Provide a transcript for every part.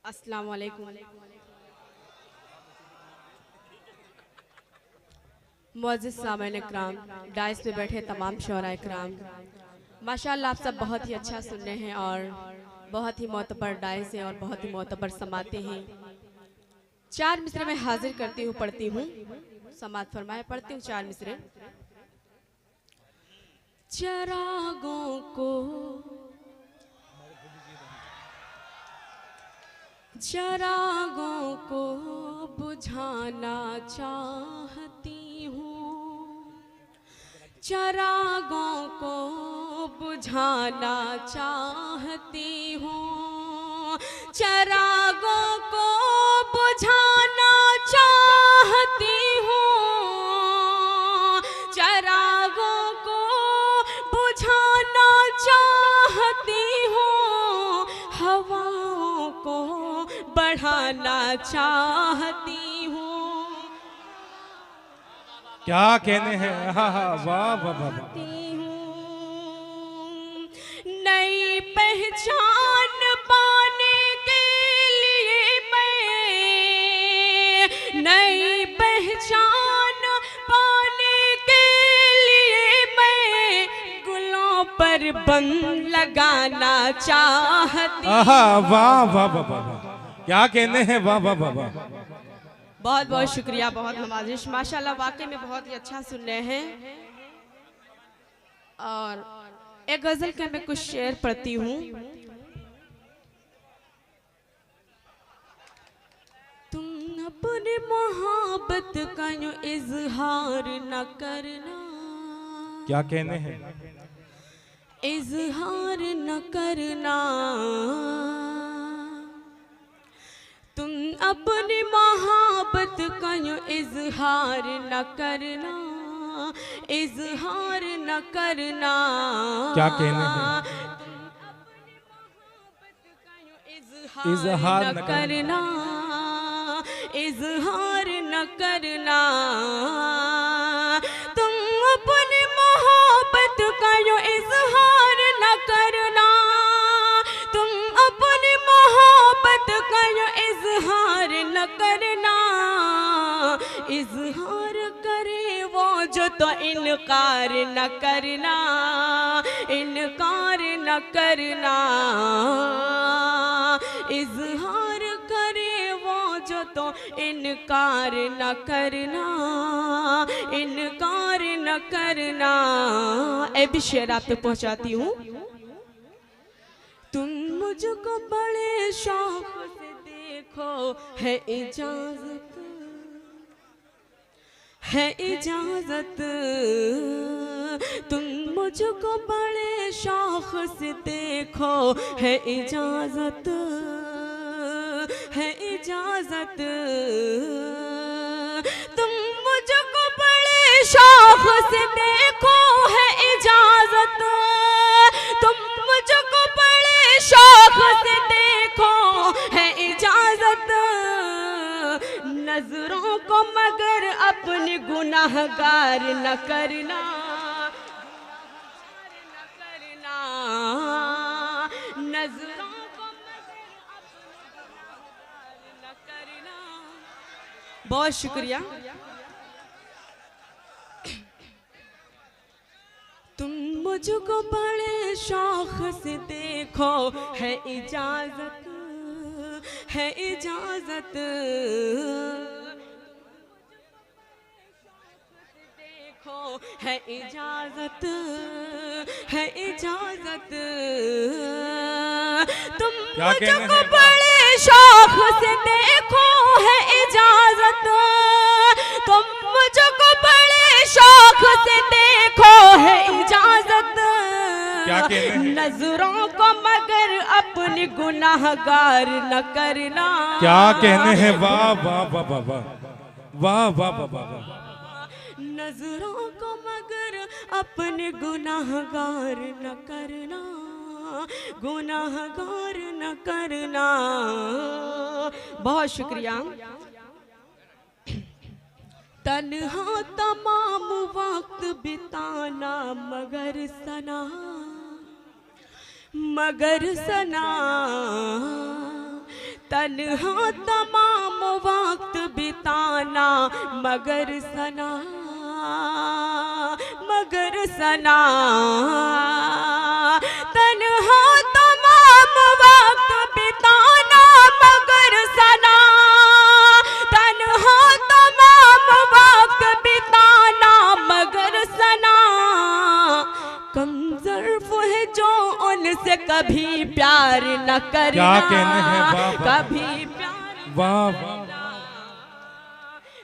अस्सलाम वालेकुम। मुअज़्ज़िज़ सामईन इकराम, डाइस पे बैठे तमाम शोरा इकराम, माशाअल्लाह आप सब बहुत ही अच्छा सुन रहे हैं और बहुत ही मोतबर डाइस हैं और बहुत ही मोतबर समाते हैं। चार मिसरे में हाजिर करती हूँ, पढ़ती हूँ, समात फरमाए, पढ़ती हूँ चार मिसरे। चरागों को बुझाना चाहती हूँ, चरागों को बुझाना चाहती हूँ, चरागों को बुझाना चाहती हूँ, चरागों को बुझाना चाहती हूँ, हवाओं को बढ़ाना चाहती हूँ। क्या कहने हैं, हाँ हाँ, वाह वाह वाह वाह। नई पहचान पाने के लिए मैं, नई पहचान पाने के लिए मैं गुलों पर बन लगाना चाहती। आहा, वाह वाह वाह वाह, क्या कहने हैं, वाह वाह वाह वाह। बहुत बहुत शुक्रिया, बहुत नवाजिश, माशाल्लाह वाकई में बहुत ही अच्छा सुन रहे हैं। और एक गजल का मैं कुछ शेर पढ़ती हूँ। तुम अपने मोहब्बत का यूं इजहार न करना, क्या कहने हैं, इजहार न करना, तुम अपनी मोहब्बत का यूं इजहार न करना, इजहार न करना। क्या कहने हैं, इजहार न करना, इजहार न करना, तुम अपनी मोहब्बत का यूं इजहार न करना, तुम अपनी मोहब्बत का यूं इजहार न करना। इजहार करे वो जो तो इनकार न करना, इनकार न करना। इजहार करे वो जो तो इनकार न करना, इनकार न करना। ए भी शेर आप तक पहुंचाती हूँ। तुम मुझको बड़े शौक से देखो, है इजाजत, है इजाजत, तुम मुझको बड़े शौक से देखो, है इजाजत, है इजाजत, तुम मुझको बड़े शौक से देखो, है इजाजत, तुम मुझको बड़े शौक से देखो, है इजाजत। नजरों को मगर अपनी गुनाहगार न करना, न करना, नजरों को मगर अपनी गुनाहगार न करना। बहुत शुक्रिया। तुम मुझको बड़े शौक से देखो, है इजाजत, है इजाजत, देखो है इजाजत, है इजाजत, तुम मुझको बड़े शौक से देखो, है इजाजत, तुम मुझको बड़े शौक से देखो, है इजाजत। नजरों को मगर अपनी गुनाहगार न करना। क्या कहने हैं, वाह वाह वाह वाह वाह, वाह वाह वाह वाह। नजरों को मगर अपने गुनाहगार न करना, गुनाहगार न करना। बहुत शुक्रिया। तन्हा तमाम वक्त बिताना मगर सना, मगर सना, तन्हा तमाम वक्त बिताना मगर सना तन्हा तमाम वक्त बिताना मगर सना तन्हा तमाम वक्त बिताना मगर सना कम ज़र्फ़ है जो उनसे कभी प्यार न करना। क्या कहने हैं, वाह वाह, कभी प्यार वाह वाह।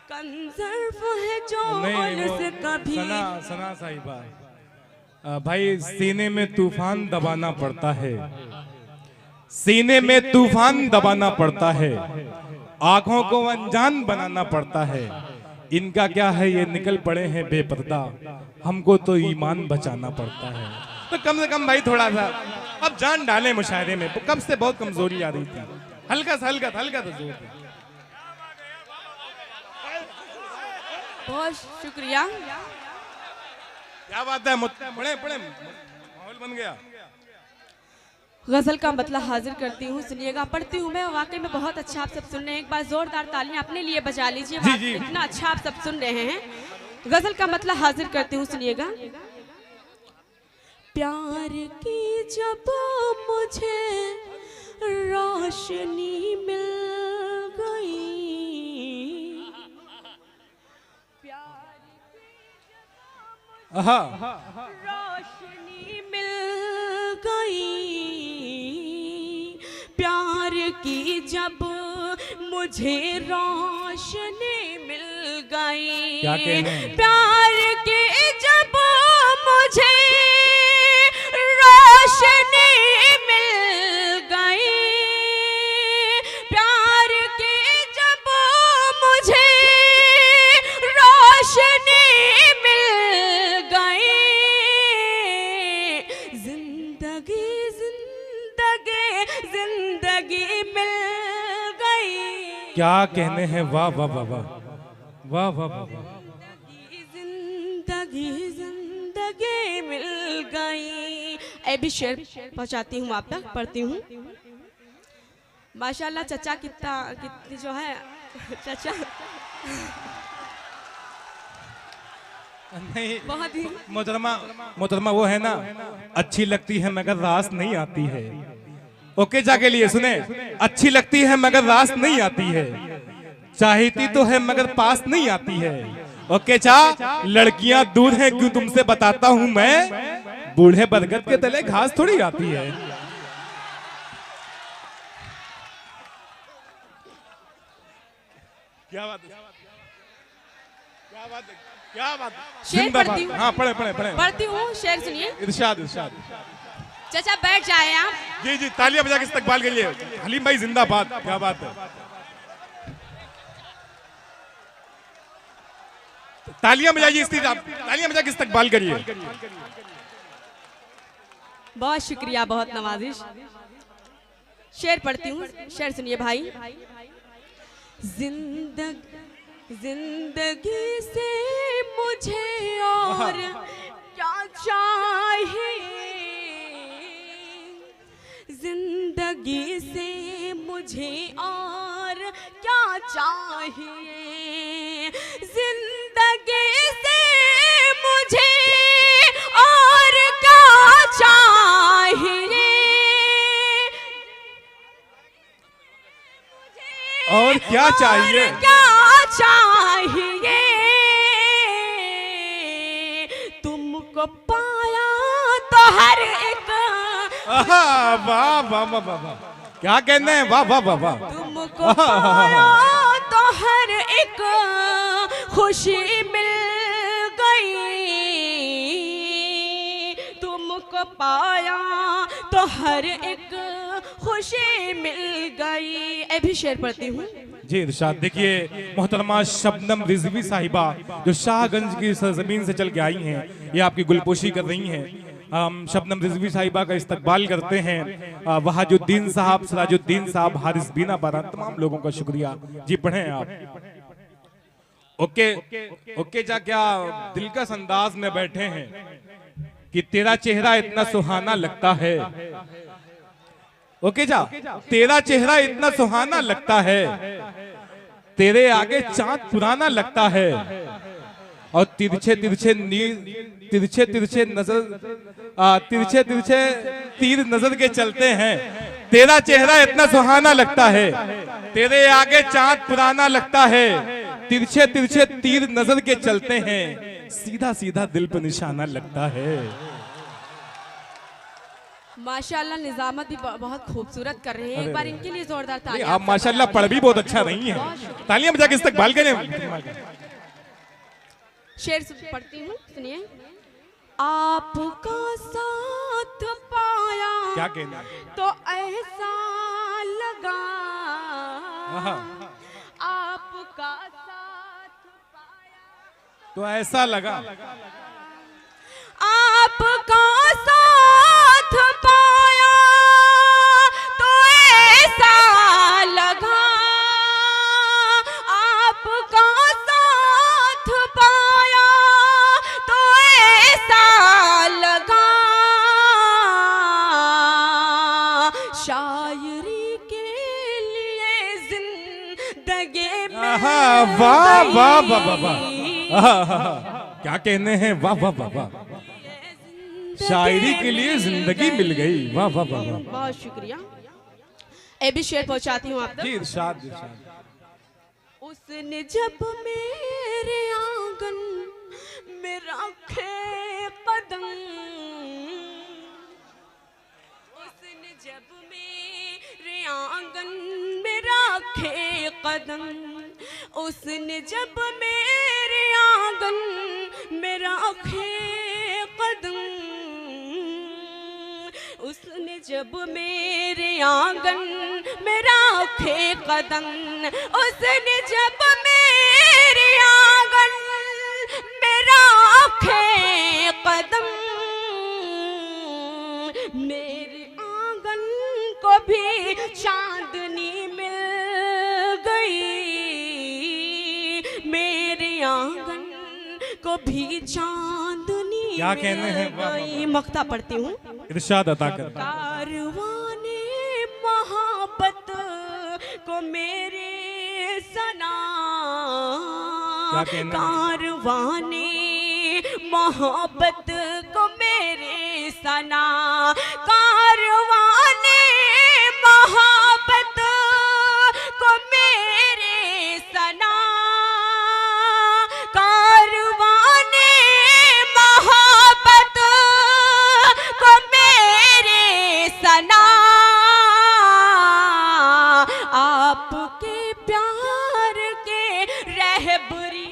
कम ज़र्फ़ है जो नहीं, उनसे कभी सना साहिबा, भाई सीने में तूफान दबाना पड़ता है, सीने में तूफान दबाना पड़ता है, आंखों को अनजान बनाना पड़ता है। इनका क्या है, ये निकल पड़े हैं बेपर्दा, हमको तो ईमान बचाना पड़ता है। तो कम से कम भाई थोड़ा सा अब जान डालें मुशायरे में। कब से बहुत कमजोरी आ रही थी, हल्का सा जोर। बहुत शुक्रिया। क्या बात है, पढ़े माहौल बन गया। गजल का मतलब हाजिर करती हूँ, सुनिएगा। पढ़ती हूँ मैं, वाकई में बहुत अच्छा आप सब सुन रहे हैं। एक बार जोरदार तालियां अपने लिए बजा लीजिए। जी। इतना अच्छा आप सब सुन रहे हैं। गजल का मतलब हाजिर करती हूँ, सुनिएगा। प्यार की जब मुझे रोशनी मिल गई, रोशनी मिल गई, प्यार की जब मुझे रोशनी मिल गई, क्या कहने हैं? प्यार की जब मुझे रोशनी मिल गई, प्यार की जब मुझे रोशनी मिल गई, जिंदगी मिल गई। क्या कहने हैं, वाह वाह वाह वाह वाह वाह वाह। जिंदगी मिल गई। अभी शेर पहुंचाती हूँ आप तक, पढ़ती हूँ। माशाल्लाह चचा कितनी जो है चचा नहीं, बहुत ही मोहतरमा वो है ना, अच्छी लगती है मगर रास नहीं आती है। ओके जाके लिए सुने, अच्छी लगती है मगर रास नहीं आती है, चाहती तो है मगर पास नहीं आती है। ओके चा, लड़कियां दूर हैं क्यों तुमसे बताता हूं मैं, बूढ़े बरगद के तले घास थोड़ी आती है। क्या बात है, क्या बात है, क्या बात है। शेर पढ़ती हूँ। हाँ पढ़े पढ़ती हूँ, शेर सुनिए। इरशाद। चाचा बैठ जाए आप। जी तालियां बजा के इस्तकबाल करिए। हलीम भाई जिंदाबाद। क्या बात है, तालियां बजाइए, तालियां बजा के इस्तकबाल करिए। बहुत शुक्रिया, बहुत नवाजिश। शेर पढ़ती हूँ, शेर सुनिए भाई। जिंदगी से मुझे और क्या चाहिए, जिंदगी से मुझे और क्या चाहिए, जिंदगी से मुझे और क्या चाहिए, और क्या चाहिए, क्या चाहिए, तुमको पाया तो हर एक, वाह वाह वाह वाह, क्या कहने हैं, वाह वाह वाह वाह। तुमको पाया तो हर एक खुशी मिल गई, तुमको पाया तो हर एक खुशी मिल गई। अभी शेर पढ़ती हूँ। जी इरशाद। देखिए मोहतरमा शबनम रिजवी साहिबा जो शाहगंज की सरजमीन से चल के आई हैं, ये आपकी गुलपोशी कर रही हैं। हम शबनम रिजवी साहिबा का इस्तकबाल करते हैं। वहाजुद्दीन साहब, सिराजुद्दीन साहब, हारिस बीना बारा, तमाम लोगों का शुक्रिया। जी पढ़ें आप। ओके जा, क्या दिलकश अंदाज में बैठे हैं कि तेरा चेहरा इतना सुहाना लगता है, ओके जा, तेरा चेहरा इतना सुहाना लगता है, तेरे आगे चांद पुराना लगता है, और तिरछे तिरछे तीर नजर के चलते हैं। तेरा चेहरा इतना सुहाना लगता है, तेरे आगे चांद पुराना लगता है, तिरछे तिरछे तीर नजर के चलते हैं, सीधा सीधा दिल पर निशाना लगता है। माशाल्लाह निजामत भी बहुत खूबसूरत कर रहे हैं, एक बार इनके लिए जोरदार तालियां। आप माशाल्लाह पढ़ भी बहुत अच्छा रही हैं, तालियां बजा के इस्तकबाल करें। शेर पढ़ती हूँ, सुनिए। आपका साथ पाया क्या कहना तो ऐसा लगा, आपका साथ पाया तो ऐसा लगा, आपका साथ पाया तो ऐसा लगा, आपका साथ पाया तो ऐसा लगा, शायरी के लिए जिंदगी में वाह वाह वाह वाह वाह, क्या कहने हैं, वाह वाह वाह वाह, शायरी के लिए जिंदगी मिल गई, वाह वाह वाह वाह, बहुत शुक्रिया। ए भी शेर पहुंचाती हूँ आप तक। जी इरशाद इरशाद। उसने जब मेरे आंगन में रखे कदम, उसने जब मेरे आंगन में रखे कदम, उसने जब मेरे आंगन में रखे कदम, उसने जब मेरे आंगन में रखे कदम, उसने जब मेरे आंगन में रखे कदम, मेरे आंगन को भी चांदनी मिल गई, मेरे आंगन को भी चांदनी क्या कहने हैं, वाह वाह गई। मक्ता पढ़ती हूँ, इरशाद अता कर। कारवाने मोहब्बत को मेरे सना, क्या कहना, कारवाने मोहब्बत को मेरे सना, कारवाने मोहब्बत को मेरे सना, कारवाने मोहब्बत को मेरे सना, आपके प्यार के रहबरी।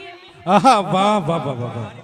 वाह वाह वाह वाह वाह।